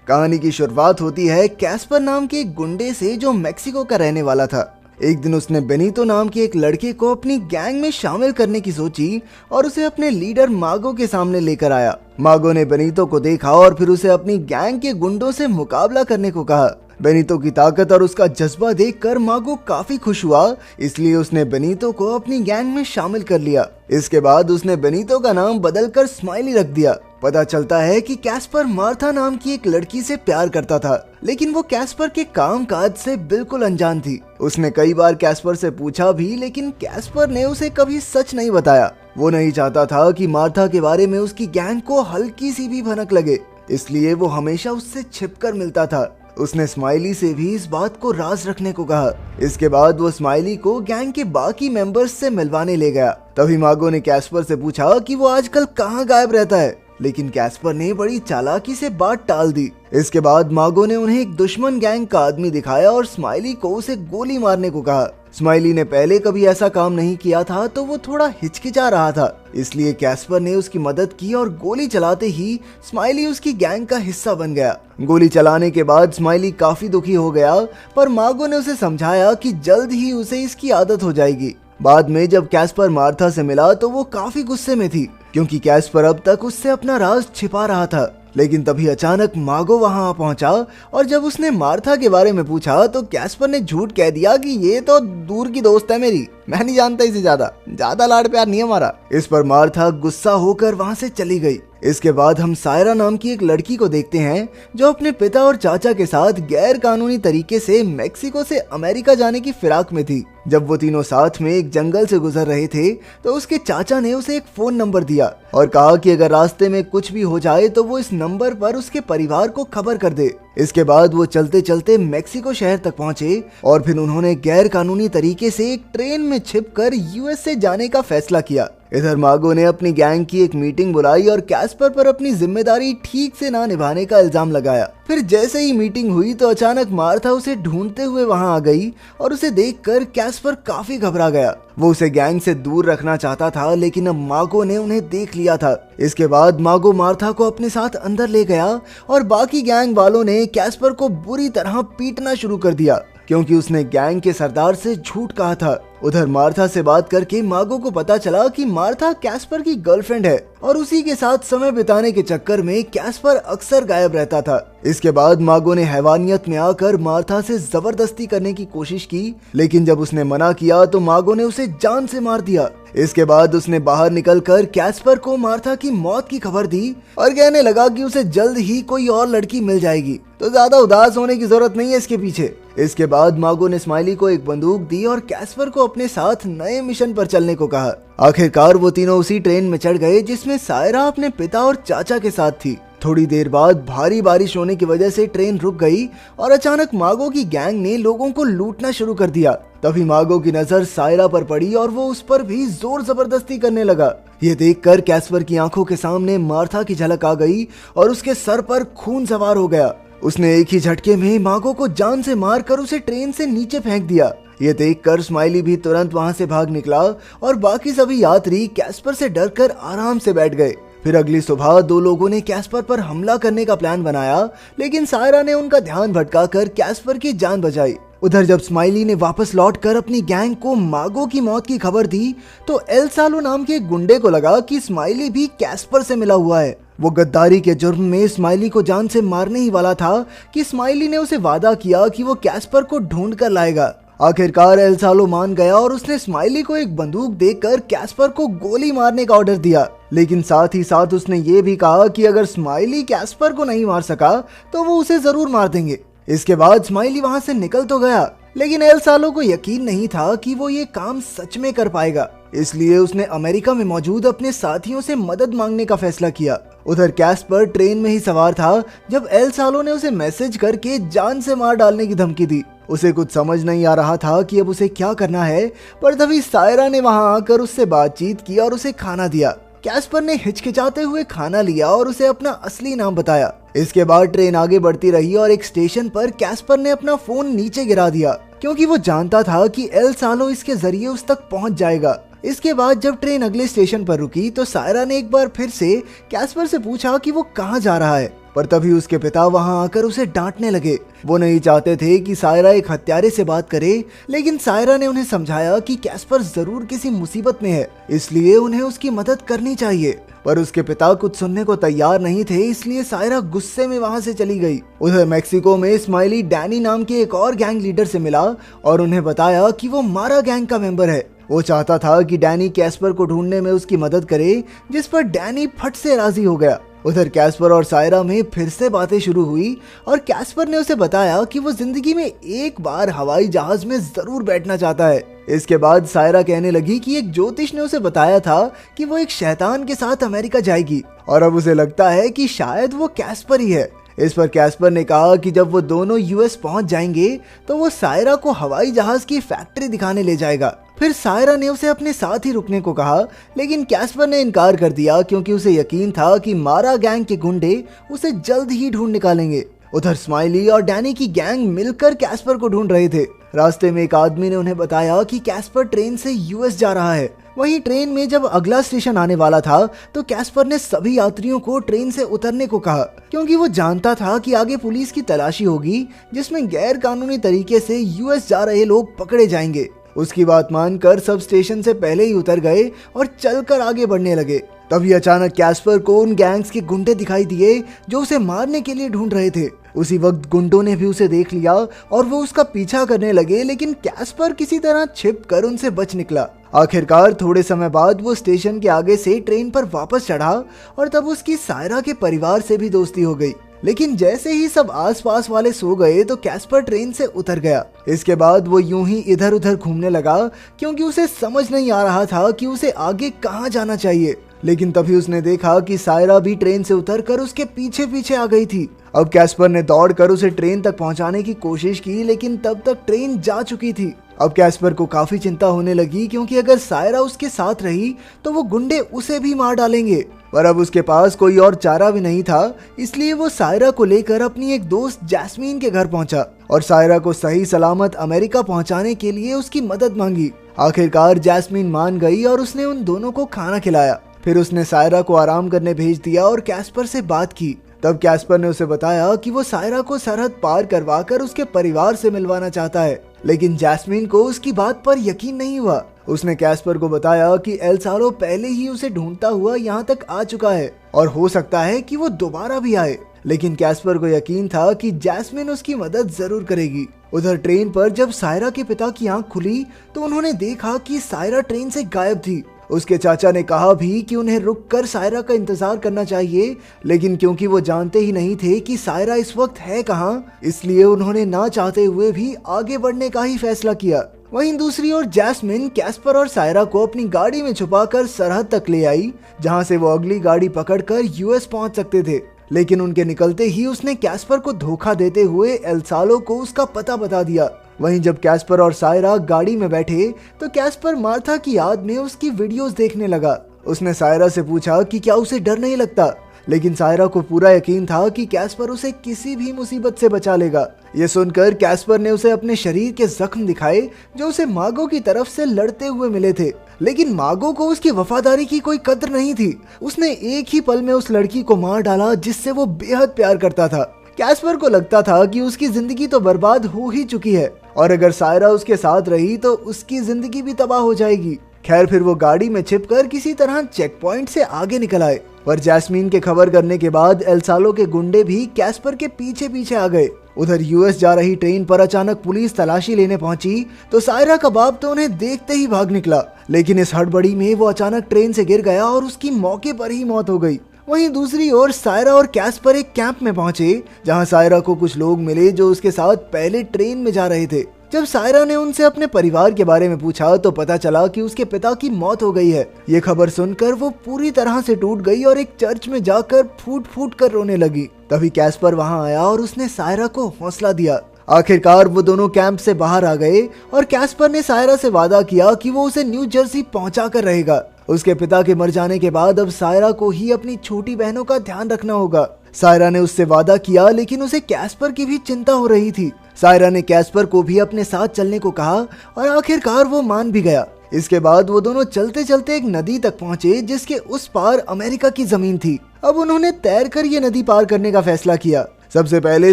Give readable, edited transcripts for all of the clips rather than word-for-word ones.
कहानी की शुरुआत होती है कैस्पर नाम के एक गुंडे से जो मेक्सिको का रहने वाला था। एक दिन उसने बेनितो नाम के एक लड़के को अपनी गैंग में शामिल करने की सोची और उसे अपने लीडर मागो के सामने लेकर आया। मागो ने बेनितो को देखा और फिर उसे अपनी गैंग के गुंडों से मुकाबला करने को कहा। बेनितो की ताकत और उसका जज्बा देखकर मागो काफी खुश हुआ, इसलिए उसने बेनितो को अपनी गैंग में शामिल कर लिया। इसके बाद उसने बेनितो का नाम बदलकर स्माइली रख दिया। पता चलता है कि कैस्पर मार्था नाम की एक लड़की से प्यार करता था, लेकिन वो कैस्पर के काम काज से बिल्कुल अनजान थी। उसने कई बार कैस्पर से पूछा भी, लेकिन कैस्पर ने उसे कभी सच नहीं बताया। वो नहीं चाहता था कि मार्था के बारे में उसकी गैंग को हल्की सी भी भनक लगे, इसलिए वो हमेशा उससे छिपकर मिलता था। उसने स्माइली से भी इस बात को राज रखने को कहा। इसके बाद वो स्माइली को गैंग के बाकी मेंबर्स से मिलवाने ले गया। तभी मागो ने कैस्पर से पूछा कि वो आजकल कहाँ गायब रहता है, लेकिन कैस्पर ने बड़ी चालाकी से बात टाल दी। इसके बाद मागो ने उन्हें एक दुश्मन गैंग का आदमी दिखाया और स्माइली को उसे गोली मारने को कहा। स्माइली ने पहले कभी ऐसा काम नहीं किया था, तो वो थोड़ा हिचकिचा रहा था, इसलिए कैस्पर ने उसकी मदद की और गोली चलाते ही स्माइली उसकी गैंग का हिस्सा बन गया। गोली चलाने के बाद स्माइली काफी दुखी हो गया, पर मागो ने उसे समझाया कि जल्द ही उसे इसकी आदत हो जाएगी। बाद में जब कैस्पर मार्था से मिला तो वो काफी गुस्से में थी, क्योंकि कैस्पर अब तक उससे अपना राज छिपा रहा था। लेकिन तभी अचानक मागो वहां पहुंचा और जब उसने मार्था के बारे में पूछा तो कैस्पर ने झूठ कह दिया कि ये तो दूर की दोस्त है मेरी, मैं नहीं जानता इसे, ज्यादा लाड़ प्यार नहीं हमारा। इस पर मार्था गुस्सा होकर वहां से चली गई। इसके बाद हम सायरा नाम की एक लड़की को देखते हैं जो अपने पिता और चाचा के साथ गैर कानूनी तरीके से मेक्सिको से अमेरिका जाने की फिराक में थी। जब वो तीनों साथ में एक जंगल से गुजर रहे थे तो उसके चाचा ने उसे एक फोन नंबर दिया और कहा कि अगर रास्ते में कुछ भी हो जाए तो वो इस नंबर पर उसके परिवार को खबर कर दे। इसके बाद वो चलते चलते मेक्सिको शहर तक पहुंचे और फिर उन्होंने गैर कानूनी तरीके से एक ट्रेन में छिपकर यूएस से जाने का फैसला किया। इधर मागो ने अपनी गैंग की एक मीटिंग बुलाई और कैस्पर पर अपनी जिम्मेदारी ठीक से ना निभाने का इल्जाम लगाया। फिर जैसे ही मीटिंग हुई तो अचानक मार्था उसे ढूंढते हुए वहां आ गई और उसे देखकर कैस्पर काफी घबरा गया। वो उसे गैंग से दूर रखना चाहता था, लेकिन अब मागो ने उन्हें देख लिया था। इसके बाद मागो मार्था को अपने साथ अंदर ले गया और बाकी गैंग वालों ने कैस्पर को बुरी तरह पीटना शुरू कर दिया, क्योंकि उसने गैंग के सरदार से झूठ कहा था। उधर मार्था से बात करके मागो को पता चला कि मार्था कैस्पर की गर्लफ्रेंड है और उसी के साथ समय बिताने के चक्कर में कैस्पर अक्सर गायब रहता था। इसके बाद मागो ने हैवानियत में आकर मार्था से जबरदस्ती करने की कोशिश की, लेकिन जब उसने मना किया तो मागो ने उसे जान से मार दिया। इसके बाद उसने बाहर निकलकर कैस्पर को मार्था की मौत की खबर दी और कहने लगा कि उसे जल्द ही कोई और लड़की मिल जाएगी, तो ज्यादा उदास होने की जरूरत नहीं है इसके पीछे। इसके बाद मागो ने स्माइली को एक बंदूक दी और कैस्पर को अपने साथ नए मिशन पर चलने को कहा। आखिरकार वो तीनों उसी ट्रेन में चढ़ गए जिसमें सायरा अपने पिता और चाचा के साथ थी। थोड़ी देर बाद भारी बारिश होने की वजह से ट्रेन रुक गई और अचानक मागो की गैंग ने लोगों को लूटना शुरू कर दिया। तभी मागो की नजर सायरा पर पड़ी और वो उस पर भी जोर जबरदस्ती करने लगा। ये देखकर कैस्पर की आंखों के सामने मार्था की झलक आ गई और उसके सर पर खून सवार हो गया। उसने एक ही झटके में मागो को जान से मारकर उसे ट्रेन से नीचे फेंक दिया। ये देखकर स्माइली भी तुरंत वहां से भाग निकला और बाकी सभी यात्री कैस्पर से डरकर आराम से बैठ गए। फिर अगली सुबह दो लोगों ने कैस्पर पर हमला करने का प्लान बनाया, लेकिन सायरा ने उनका ध्यान भटकाकर कैस्पर की जान बचाई। उधर जब स्माइली ने वापस लौटकर अपनी गैंग को मागो की मौत की खबर दी तो एल सालो नाम के गुंडे को लगा कि स्माइली भी कैस्पर से मिला हुआ है। वो गद्दारी के जुर्म में स्माइली को जान से मारने ही वाला था कि स्माइली ने उसे वादा किया कि वो कैस्पर को ढूंढ कर लाएगा। आखिरकार एल सालो मान गया और उसने स्माइली को एक बंदूक देकर कैस्पर को गोली मारने का ऑर्डर दिया, लेकिन साथ ही साथ उसने ये भी कहा कि अगर स्माइली कैस्पर को नहीं मार सका तो वो उसे जरूर मार देंगे। इसके बाद स्माइली वहां से निकल तो गया, लेकिन एल सालो को यकीन नहीं था कि वो ये काम सच में कर पाएगा, इसलिए उसने अमेरिका में मौजूद अपने साथियों से मदद मांगने का फैसला किया। उधर कैस्पर ट्रेन में ही सवार था जब एल सालो ने उसे मैसेज करके जान से मार डालने की धमकी दी। उसे कुछ समझ नहीं आ रहा था कि अब उसे क्या करना है, पर तभी सायरा ने वहां आकर उससे बातचीत की और उसे खाना दिया। कैस्पर ने हिचकिचाते हुए खाना लिया और उसे अपना असली नाम बताया। इसके बाद ट्रेन आगे बढ़ती रही और एक स्टेशन पर कैस्पर ने अपना फोन नीचे गिरा दिया, क्योंकि वो जानता था कि एल सालो इसके जरिए उस तक पहुंच जाएगा। इसके बाद जब ट्रेन अगले स्टेशन पर रुकी तो सायरा ने एक बार फिर से कैस्पर से पूछा कि वो कहाँ जा रहा है, पर तभी उसके पिता वहां आकर उसे डांटने लगे। वो नहीं चाहते थे कि सायरा एक हत्यारे से बात करे, लेकिन सायरा ने उन्हें समझाया कि कैस्पर जरूर किसी मुसीबत में है, इसलिए उन्हें उसकी मदद करनी चाहिए। पर उसके पिता कुछ सुनने को तैयार नहीं थे, इसलिए सायरा गुस्से में वहां से चली गई। उधर मेक्सिको में स्माइली डैनी नाम के एक और गैंग लीडर से मिला और उन्हें बताया कि वो मारा गैंग का मेंबर है। वो चाहता था कि डैनी कैस्पर को ढूंढने में उसकी मदद करे, जिस पर डैनी फट से राजी हो गया। उधर कैस्पर और सायरा में फिर से बातें शुरू हुई और कैस्पर ने उसे बताया कि वो जिंदगी में एक बार हवाई जहाज में जरूर बैठना चाहता है। इसके बाद सायरा कहने लगी कि एक ज्योतिष ने उसे बताया था कि वो एक शैतान के साथ अमेरिका जाएगी और अब उसे लगता है कि शायद वो कैस्पर ही है। इस पर कैस्पर ने कहा कि जब वो दोनों यूएस पहुंच जाएंगे तो वो सायरा को हवाई जहाज की फैक्ट्री दिखाने ले जाएगा। फिर सायरा ने उसे अपने साथ ही रुकने को कहा, लेकिन कैस्पर ने इनकार कर दिया क्योंकि उसे यकीन था कि मारा गैंग के गुंडे उसे जल्द ही ढूंढ निकालेंगे। उधर स्माइली और डैनी की गैंग मिलकर कैस्पर को ढूंढ रहे थे। रास्ते में एक आदमी ने उन्हें बताया कि कैस्पर ट्रेन से यूएस जा रहा है। वहीं ट्रेन में जब अगला स्टेशन आने वाला था तो कैस्पर ने सभी यात्रियों को ट्रेन से उतरने को कहा, क्योंकि वो जानता था कि आगे पुलिस की तलाशी होगी जिसमें गैर कानूनी तरीके से यूएस जा रहे लोग पकड़े जाएंगे। उसकी बात मानकर सब स्टेशन से पहले ही उतर गए और चलकर आगे बढ़ने लगे। तभी अचानक कैस्पर को उन गैंग्स के गुंडे दिखाई दिए जो उसे मारने के लिए ढूंढ रहे थे। उसी वक्त गुंडों ने भी उसे देख लिया और वो उसका पीछा करने लगे, लेकिन कैस्पर किसी तरह छिपकर उनसे बच निकला। आखिरकार थोड़े समय बाद वो स्टेशन के आगे से ट्रेन पर वापस चढ़ा और तब उसकी सायरा के परिवार से भी दोस्ती हो गई। लेकिन जैसे ही सब आसपास वाले सो गए तो कैस्पर ट्रेन से उतर गया। इसके बाद वो यूं ही इधर उधर घूमने लगा, क्योंकि उसे समझ नहीं आ रहा था कि उसे आगे कहां जाना चाहिए। लेकिन तभी उसने देखा कि सायरा भी ट्रेन से उतरकर उसके पीछे पीछे आ गई थी। अब कैस्पर ने दौड़कर उसे ट्रेन तक पहुंचाने की कोशिश की, लेकिन तब तक ट्रेन जा चुकी थी। अब कैस्पर को काफी चिंता होने लगी, क्योंकि अगर सायरा उसके साथ रही तो वो गुंडे उसे भी मार डालेंगे। पर अब उसके पास कोई और चारा भी नहीं था, इसलिए वो सायरा को लेकर अपनी एक दोस्त जैस्मीन के घर पहुंचा और सायरा को सही सलामत अमेरिका पहुंचाने के लिए उसकी मदद मांगी। आखिरकार जैस्मीन मान गई और उसने उन दोनों को खाना खिलाया। फिर उसने सायरा को आराम करने भेज दिया और कैस्पर से बात की। तब कैस्पर ने उसे बताया कि वो सायरा को सरहद पार करवाकर उसके परिवार से मिलवाना चाहता है, लेकिन जैस्मीन को उसकी बात पर यकीन नहीं हुआ। उसने कैस्पर को बताया कि एल सालो पहले ही उसे ढूंढता हुआ यहाँ तक आ चुका है और हो सकता है कि वो दोबारा भी आए। लेकिन कैस्पर को यकीन था कि जैस्मिन उसकी मदद जरूर करेगी। उधर ट्रेन पर जब सायरा के पिता की आंख खुली तो उन्होंने देखा कि सायरा ट्रेन से गायब थी। उसके चाचा ने कहा भी कि उन्हें रुककर सायरा का इंतजार करना चाहिए, लेकिन क्योंकि वो जानते ही नहीं थे कि सायरा इस वक्त है कहाँ, इसलिए उन्होंने ना चाहते हुए भी आगे बढ़ने का ही फैसला किया। वहीं दूसरी ओर जैस्मिन कैस्पर और सायरा को अपनी गाड़ी में छुपाकर सरहद तक ले आई, जहां से वो अगली गाड़ी पकड़कर यूएस पहुंच सकते थे। लेकिन उनके निकलते ही उसने कैस्पर को धोखा देते हुए एल सालो को उसका पता बता दिया। वहीं जब कैस्पर और सायरा गाड़ी में बैठे तो कैस्पर मार्था की याद में उसकी वीडियोस देखने लगा। उसने सायरा से पूछा कि क्या उसे डर नहीं लगता, लेकिन सायरा को पूरा यकीन था कि कैस्पर उसे किसी भी मुसीबत से बचा लेगा। ये सुनकर कैस्पर ने उसे अपने शरीर के जख्म दिखाए जो उसे मागो की तरफ से लड़ते हुए मिले थे। लेकिन मागो को उसकी वफादारी की कोई कद्र नहीं थी। उसने एक ही पल में उस लड़की को मार डाला जिससे वो बेहद प्यार करता था। कैस्पर को लगता था कि उसकी जिंदगी तो बर्बाद हो ही चुकी है और अगर सायरा उसके साथ रही तो उसकी जिंदगी भी तबाह हो जाएगी। खैर फिर वो गाड़ी में छिपकर किसी तरह चेक पॉइंट से आगे निकल आए। पर जैस्मीन के खबर करने के बाद एल सालो के गुंडे भी कैस्पर के पीछे पीछे आ गए। उधर यूएस जा रही ट्रेन पर अचानक पुलिस तलाशी लेने पहुंची तो सायरा का बाप तो उन्हें देखते ही भाग निकला, लेकिन इस हड़बड़ी में वो अचानक ट्रेन से गिर गया और उसकी मौके पर ही मौत हो गई। वहीं दूसरी ओर सायरा और कैस्पर एक कैंप में पहुंचे जहां सायरा को कुछ लोग मिले जो उसके साथ पहले ट्रेन में जा रहे थे। जब सायरा ने उनसे अपने परिवार के बारे में पूछा तो पता चला कि उसके पिता की मौत हो गई है। ये खबर सुनकर वो पूरी तरह से टूट गई और एक चर्च में जाकर फूट फूट कर रोने लगी। तभी कैस्पर वहां आया और उसने सायरा को हौसला दिया। आखिरकार वो दोनों कैंप से बाहर आ गए और कैस्पर ने सायरा से वादा किया कि वो उसे न्यू जर्सी पहुंचा कर रहेगा। उसके पिता के मर जाने के बाद अब सायरा को ही अपनी छोटी बहनों का ध्यान रखना होगा। सायरा ने उससे वादा किया, लेकिन उसे कैस्पर की भी चिंता हो रही थी। सायरा ने कैस्पर को भी अपने साथ चलने को कहा और आखिरकार वो मान भी गया। इसके बाद वो दोनों चलते चलते एक नदी तक पहुंचे जिसके उस पार अमेरिका की जमीन थी। अब उन्होंने तैरकर ये नदी पार करने का फैसला किया। सबसे पहले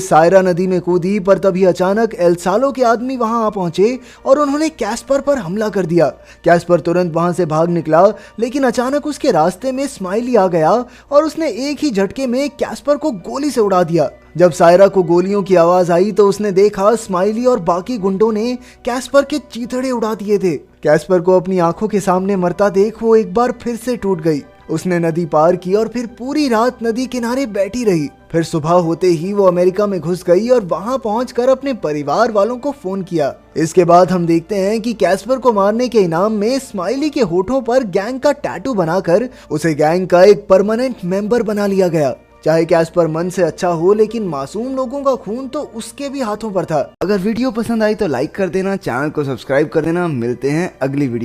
सायरा नदी में कूदी, पर तभी अचानक एल सालो के आदमी वहां आ पहुंचे और उन्होंने कैस्पर पर हमला कर दिया। कैस्पर तुरंत वहां से भाग निकला, लेकिन अचानक उसके रास्ते में स्माइली आ गया और उसने एक ही झटके में कैस्पर को गोली से उड़ा दिया। जब सायरा को गोलियों की आवाज आई तो उसने देखा स्माइली और बाकी गुंडों ने कैस्पर के चीथड़े उड़ा दिए थे। कैस्पर को अपनी आंखों के सामने मरता देख वो एक बार फिर से टूट गई। उसने नदी पार की और फिर पूरी रात नदी किनारे बैठी रही। फिर सुबह होते ही वो अमेरिका में घुस गई और वहां पहुंचकर अपने परिवार वालों को फोन किया। इसके बाद हम देखते हैं कि कैस्पर को मारने के इनाम में स्माइली के होठों पर गैंग का टैटू बनाकर उसे गैंग का एक परमानेंट मेंबर बना लिया गया। चाहे कैस्पर मन से अच्छा हो, लेकिन मासूम लोगों का खून तो उसके भी हाथों पर था। अगर वीडियो पसंद आई तो लाइक कर देना, चैनल को सब्सक्राइब कर देना। मिलते हैं अगली वीडियो।